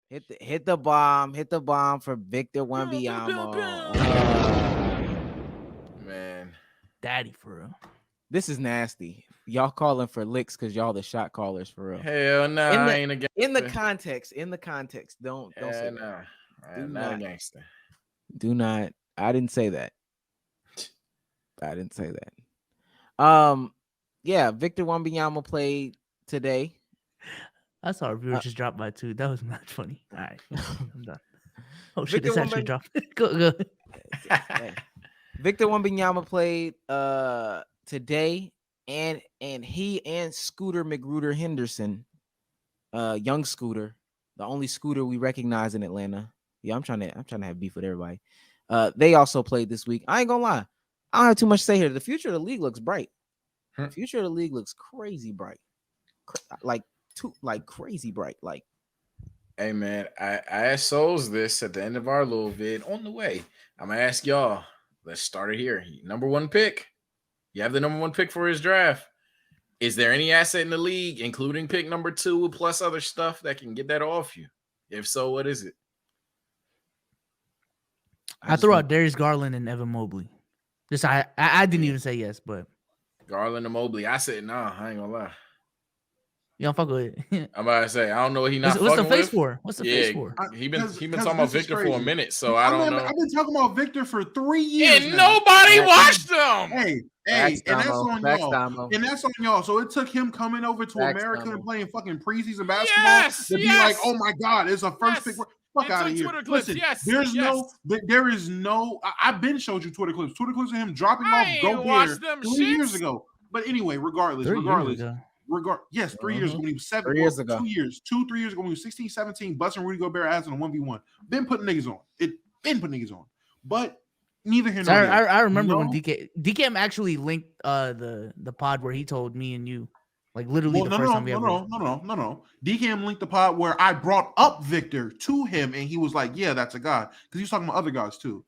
Hit the bomb for Victor Wembanyama. Man, Daddy for real. This is nasty. Y'all calling for licks because y'all the shot callers for real. hell no, I ain't a gangster. In the context, don't say that. No, Do I'm not a gangster. Do not. I didn't say that. Yeah, Victor Wembanyama played today. I saw a viewer just drop by 2. That was not funny. All right, I'm done. Oh shit, Victor this actually dropped. Go. Victor Wembanyama played today, and he and Scooter McGruder Henderson, young Scooter, the only Scooter we recognize in Atlanta. Yeah, I'm trying to have beef with everybody. They also played this week. I ain't gonna lie, I don't have too much to say here. The future of the league looks bright. The future of the league looks crazy bright, crazy bright. Like, hey man, I asked Souls this at the end of our little vid on the way. I'm gonna ask y'all. Let's start it here. Number 1 pick. You have the number 1 pick for his draft. Is there any asset in the league, including pick number 2 plus other stuff, that can get that off you? If so, what is it? I threw out Darius Garland and Evan Mobley. Just I didn't even say yes, but Garland and Mobley. I said nah. I ain't gonna lie. You don't fuck with it. I'm about to say I don't know what he not. What's the face with. for? What's the face for? He been talking about Victor for a minute, so I don't know. I've been talking about Victor for 3 years. And nobody watched him. Hey, and that's on y'all. And that's on y'all. So it took him coming over to America and playing fucking preseason basketball to be like, oh my god, it's a first pick. Fuck out of here. Listen, there is no. I've been showed you Twitter clips of him dropping off Gobert 3 years ago. But anyway, regardless. Yes, 3 years ago when he was 7. 3 years ago. 3 years ago when he was 16, 17, busting Rudy Gobert ass in a 1v1. Been putting niggas on. But neither here nor there. I remember when DKM actually linked the pod where he told me and you, like literally the first time we ever. No. DKM linked the pod where I brought up Victor to him and he was like, yeah, that's a god. Because he was talking about other gods too.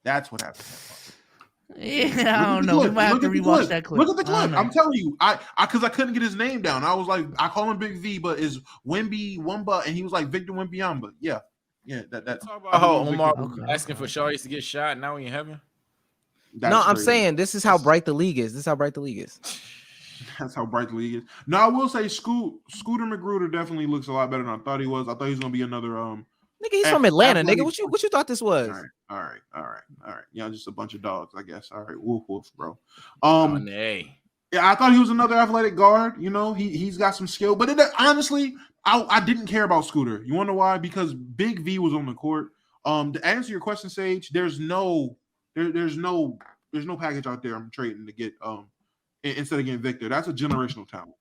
That's what happened. Yeah, I don't know. We might have to rewatch that clip. Look at the clip. I'm telling you, because I couldn't get his name down. I was like, I call him Big V, but is Wemba, and he was like Victor Wembanyama. Yeah, that's. Omar asking for Shawty's to get shot. Now we in heaven. I'm saying this is how bright the league is. That's how bright the league is. No, I will say Scooter McGruder definitely looks a lot better than I thought he was. I thought he was gonna be another Nigga, he's from Atlanta, nigga. What you thought this was? All right. Y'all just a bunch of dogs, I guess. All right, woof, bro. Yeah, I thought he was another athletic guard. You know, he's got some skill, but honestly, I didn't care about Scooter. You want to know why? Because Big V was on the court. To answer your question, Sage, there's no package out there I'm trading to get instead of getting Victor. That's a generational talent.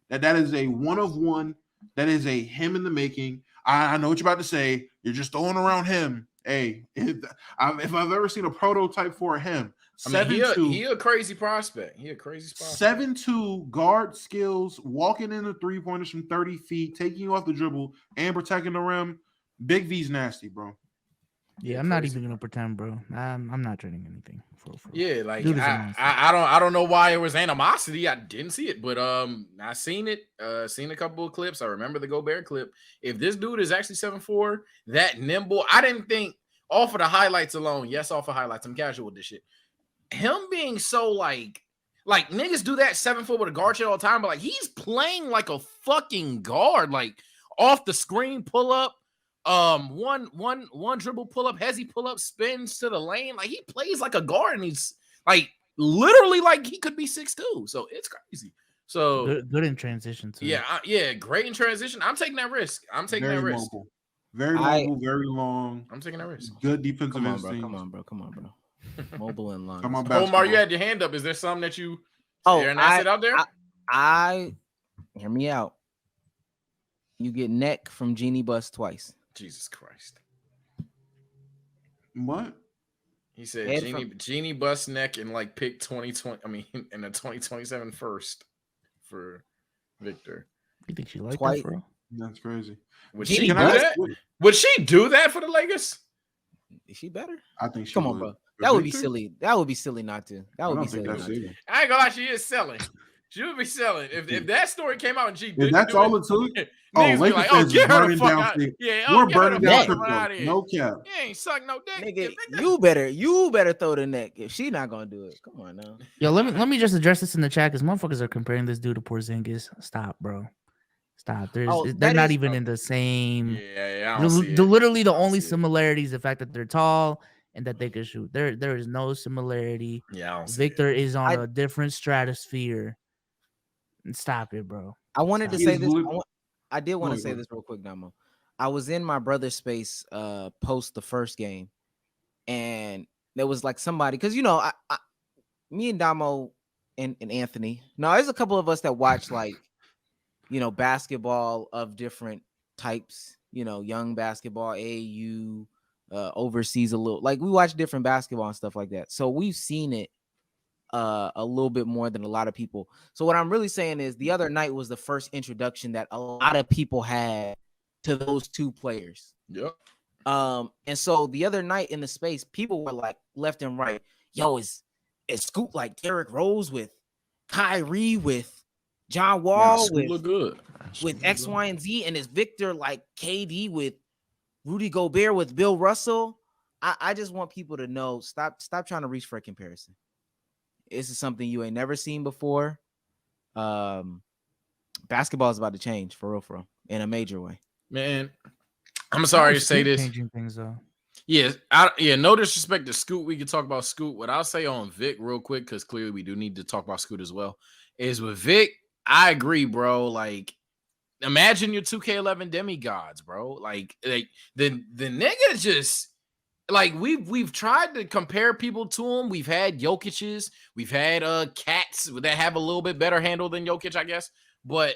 That is a one of one. That is a him in the making. I know what you're about to say. You're just throwing around him. Hey, if I've ever seen a prototype for him, 7'2", he a crazy prospect. He a crazy prospect. 7'2", guard skills, walking in the 3-pointers from 30 feet, taking you off the dribble, and protecting the rim. Big V's nasty, bro. Yeah, I'm not even gonna pretend, bro. I'm not trading anything for. Yeah, like I don't know why it was animosity. I didn't see it, but I seen it. Seen a couple of clips. I remember the Gobert clip. If this dude is actually 7'4", that nimble, I didn't think off of the highlights alone. Yes, off of highlights. I'm casual with this shit. Him being so like niggas do that 7 foot with a guard shit all the time, but like he's playing like a fucking guard, like off the screen pull up. One dribble pull up, hezzy pull up, spins to the lane. Like he plays like a guard, and he's like literally like he could be 6'2". So it's crazy. So good in transition too. Yeah, great in transition. I'm taking that risk. Very mobile, very long. I'm taking that risk. Good defensive instinct. Come on, bro. Mobile and long. Omar, you had your hand up. Is there something that you? Out there? I hear me out. You get neck from Genie Bus twice. Jesus Christ. What? He said Genie Bus neck and like pick 2020. I mean, in the 2027 first for Victor. You think she liked that, bro? That's crazy. Would she do that? Would she do that for the Lakers? Is she better? I think she on, bro. That would be silly. That would be silly not to. That would be silly. I ain't gonna lie, she is selling. She would be selling. If that story came out and she if that's all it took. Niggas be like, oh, get her the fuck out. Yeah, we're burning down crypto. Out here. No cap. You ain't suck no dick. Nigga, you better throw the neck if she not gonna do it. Come on now. Yo, let me just address this in the chat because motherfuckers are comparing this dude to Porzingis. Stop, bro. Stop. They're not even in the same. Yeah. I don't see it. Literally, the only similarity is the fact that they're tall and that they can shoot. There is no similarity. Yeah, I don't see Victor it. is on a different stratosphere. Stop it, bro. I wanted to say this. I did want to say this real quick, Damo. I was in my brother's space post the first game, and there was like somebody, because me and Damo and Anthony. No, there's a couple of us that watch like basketball of different types. Young basketball, AAU, overseas a little. Like we watch different basketball and stuff like that. So we've seen it a little bit more than a lot of people. So what I'm really saying is the other night was the first introduction that a lot of people had to those two players. Yep. And so the other night in the space, people were like left and right, yo, is Scoot like Derrick Rose with Kyrie, with John Wall, with X, Y, and Z, and is Victor like KD with Rudy Gobert with Bill Russell? I just want people to know, stop trying to reach for a comparison. This is something you ain't never seen before. Basketball is about to change for real, in a major way. Man, I'm sorry to say this. Changing things though. Yeah, no disrespect to Scoot. We can talk about Scoot. What I'll say on Vic real quick, because clearly we do need to talk about Scoot as well, is with Vic, I agree, bro. Like, imagine your 2K11 demigods, bro. Like the nigga just. Like we've tried to compare people to him. We've had Jokic's, we've had cats that have a little bit better handle than Jokic, I guess. But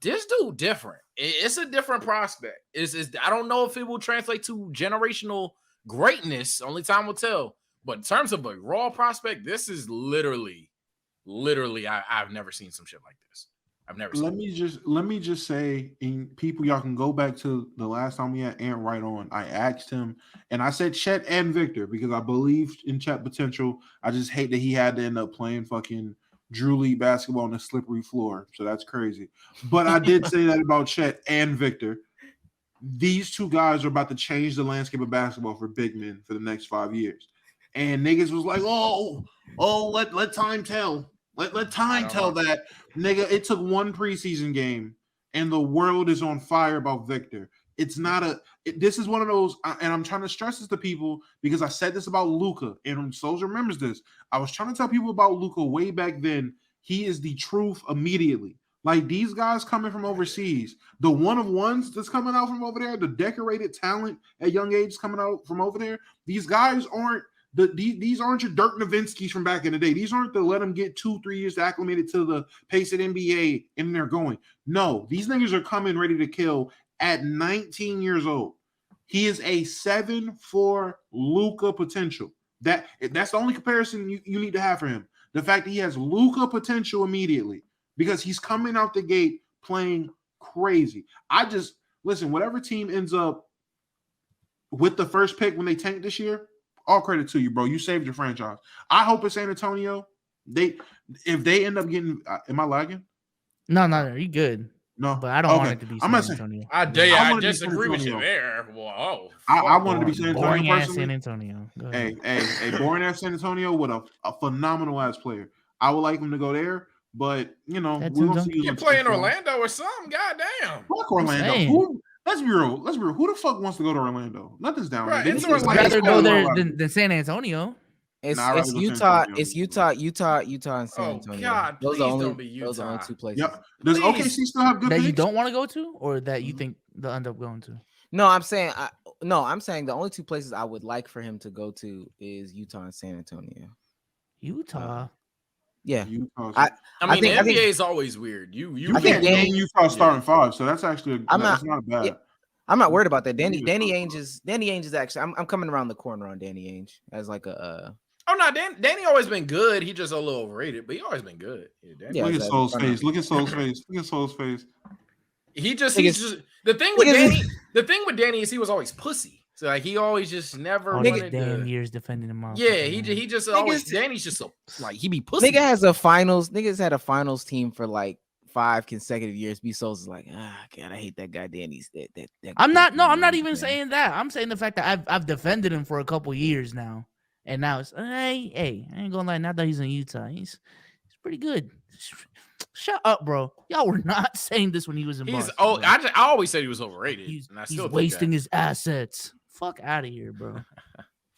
this dude different. It's a different prospect. I don't know if it will translate to generational greatness. Only time will tell. But in terms of a raw prospect, this is literally I've never seen some shit like this. I've never seen. Let me just say, people, y'all can go back to the last time we had Ant right on. I asked him, and I said Chet and Victor because I believed in Chet potential. I just hate that he had to end up playing fucking Drew League basketball on a slippery floor. So that's crazy. But I did say that about Chet and Victor. These two guys are about to change the landscape of basketball for big men for the next 5 years. And niggas was like, let time tell. Let time tell that, nigga. It took one preseason game, and the world is on fire about Victor. It's not this is one of those, and I'm trying to stress this to people because I said this about Luka, and Soldier remembers this. I was trying to tell people about Luka way back then. He is the truth immediately. Like these guys coming from overseas, the one of ones that's coming out from over there, the decorated talent at young age coming out from over there. These guys aren't. These aren't your Dirk Nowitzki's from back in the day. These aren't to let them get 2-3 years acclimated to the pace of the NBA and they're going. No, these niggas are coming ready to kill at 19 years old. He is a 7'4" Luka potential. That's the only comparison you need to have for him. The fact that he has Luka potential immediately because he's coming out the gate playing crazy. Listen, whatever team ends up with the first pick when they tank this year, all credit to you, bro. You saved your franchise. I hope it's San Antonio. If they end up getting, am I lagging? No, you good. No, but I don't want it to be San Antonio. I disagree with you there. Whoa. I wanted to be San Antonio. Boring ass San Antonio. Hey, boring ass San Antonio with a phenomenal ass player. I would like him to go there, but we're gonna see. You're playing Orlando or something. Goddamn. Fuck Orlando. Let's be real. Who the fuck wants to go to Orlando? Nothing's down there. I'd rather go there than San Antonio. It's Utah. It's Utah, and San Antonio. Oh God, those are only two places. Yep. Does OKC still have good that picks? You don't want to go to, or that you think they'll end up going to? No, I'm saying the only two places I would like for him to go to is Utah and San Antonio. Utah. Yeah, Utah. I mean, the NBA is always weird. You can't name Utah starting five, so that's actually that's not bad. Yeah, I'm not worried about that. Danny Ainge is actually. I'm coming around the corner on Danny Ainge as like a. Oh no, Danny always been good. He just a little overrated, but he always been good. Look at Soul's face. Look at Soul's face. He's just the thing with Danny. The thing with Danny is he was always pussy. So like he always just never all wanted these damn to, years defending him. Yeah, he just always Danny's just so like he be pussy. Nigga has a finals. Niggas had a finals team for like 5 consecutive years. B Souls is like, God, I hate that guy. Danny's that. I'm not even saying that. I'm saying the fact that I've defended him for a couple years now, and now it's hey, I ain't gonna lie. Now that he's in Utah, he's pretty good. Shut up, bro. Y'all were not saying this when he was in Boston. I always said he was overrated. He's still wasting his assets. Fuck out of here, bro.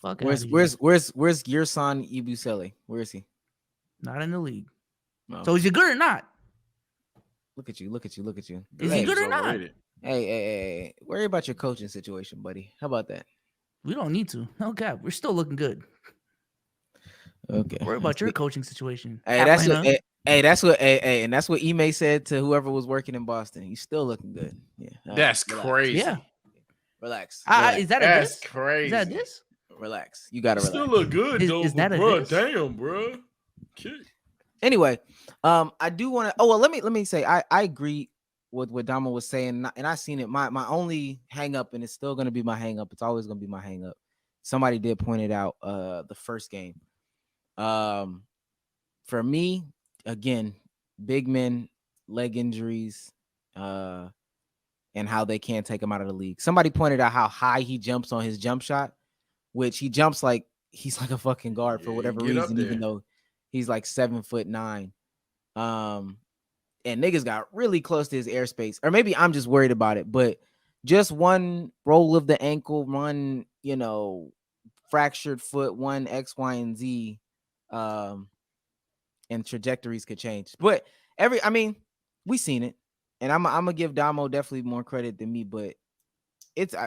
Fuck out of here. Where's your son Ibusele? Where is he? Not in the league. No. So is he good or not? Look at you. Is he good or not? Hey, worry about your coaching situation, buddy. How about that? We don't need to. No cap. We're still looking good. Okay. Worry about your coaching situation. Hey, that's what and that's what Ime said to whoever was working in Boston. He's still looking good. Yeah. That's crazy. Yeah. Relax. Is that that's diss? crazy? Is that this? Relax. You gotta relax. Still look good though. Is that bro? diss? Damn, bro. Okay. Anyway, I do want to. Oh well, let me say I agree with what Damo was saying, and I seen it. My only hang up, and it's still gonna be my hang up. It's always gonna be my hang up. Somebody did point it out. The first game. For me, again, big men, leg injuries, and how they can't take him out of the league. Somebody pointed out how high he jumps on his jump shot, which he jumps like he's like a fucking guard for whatever reason, even though he's like 7'9". And niggas got really close to his airspace, or maybe I'm just worried about it, but just one roll of the ankle, one, fractured foot, one X, Y, and Z, and trajectories could change. But we seen it, and I'm gonna give Damo definitely more credit than me, but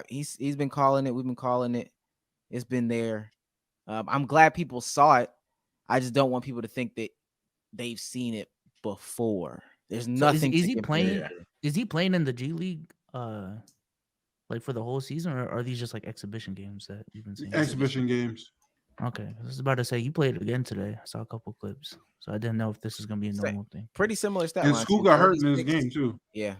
he's been calling it. We've been calling it. It's been there. I'm glad people saw it. I just don't want people to think that they've seen it before. There's nothing. Is he playing? Is he playing in the G League? Like for the whole season, or are these just like exhibition games that you've been seeing? Exhibition games. Okay, I was about to say you played it again today. I saw a couple clips, so I didn't know if this is gonna be a normal thing. Pretty similar stat and line. Scoot got hurt in this game too. Yeah.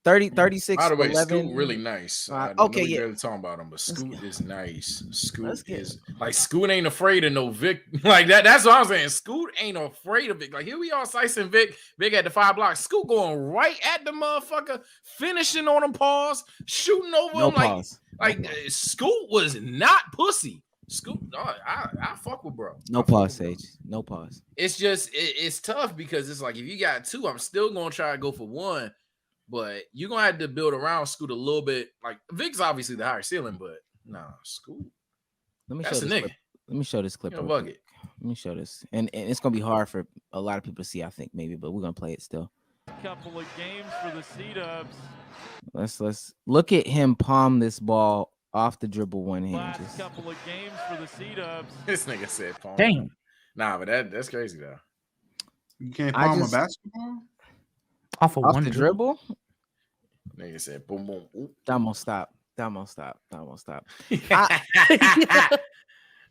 36. By the way, 11. Scoot really nice. Okay, yeah. Barely talking about him, but Scoot is nice. Scoot is like Scoot ain't afraid of no Vic like that. That's what I'm saying. Scoot ain't afraid of Vic. Like here we are, slicing Vic. Vic at the 5 blocks. Scoot going right at the motherfucker, finishing on him, pause, shooting over him. Pause. Scoot was not pussy. Scoot, I fuck with bro. No pause, Sage. No pause. It's just it's tough because it's like if you got 2, I'm still gonna try to go for 1. But you're gonna have to build around Scoot a little bit. Like Vic's obviously the higher ceiling, but Scoot. Let me show this clip. Let me show this, and it's gonna be hard for a lot of people to see. I think maybe, but we're gonna play it still. Couple of games for the C-Dubs. Let's look at him palm this ball off the dribble one hand. Last couple of games for the C-Dubs. This nigga said palm. Damn. Nah, but that's crazy though. You can't palm a basketball off the dribble. Nigga said boom boom. Oop. Damo stop. I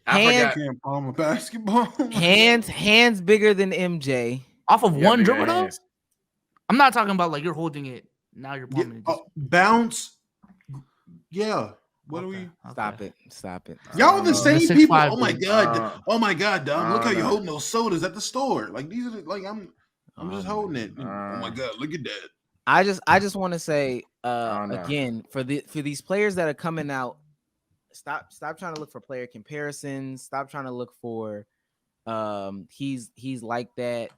can't palm a basketball. hands bigger than MJ. Off of one dribble though? I'm not talking about like you're holding it. Now you're palming it. Bounce. Yeah. What do we stop it? Y'all are the same people. Oh my god, Dom. Look how you're holding those sodas at the store. Like these are like I'm just holding it. Oh my god, look at that. I just want to say again for these players that are coming out, stop trying to look for player comparisons. Stop trying to look for he's like that.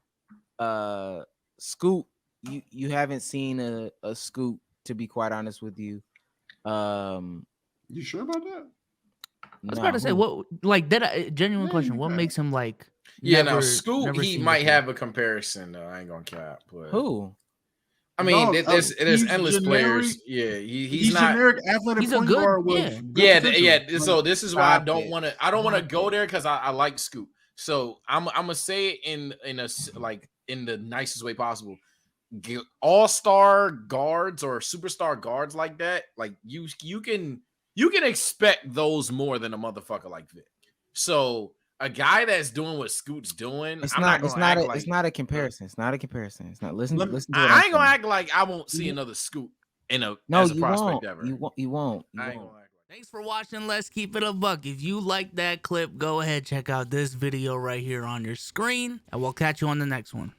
Scoot, you haven't seen a Scoot, to be quite honest with you. You sure about that? I was about to say what genuine question. What makes him like Scoot, he might have a comparison though. I ain't gonna cap. But who? I mean, there's endless players. Yeah, he's not generic athletic point guard. Yeah. So this is why I don't want to go there because I like Scoot. So I'm gonna say it in the nicest way possible. All-star guards or superstar guards like that, like you can expect those more than a motherfucker like Vic. So a guy that's doing what Scoot's doing, it's not a comparison. It's not a comparison. It's not. Listen to what I ain't gonna act like I won't see another Scoot as a prospect ever. You won't. I ain't gonna act like Thanks for watching. Let's keep it a buck. If you like that clip, go ahead, check out this video right here on your screen, and we'll catch you on the next one.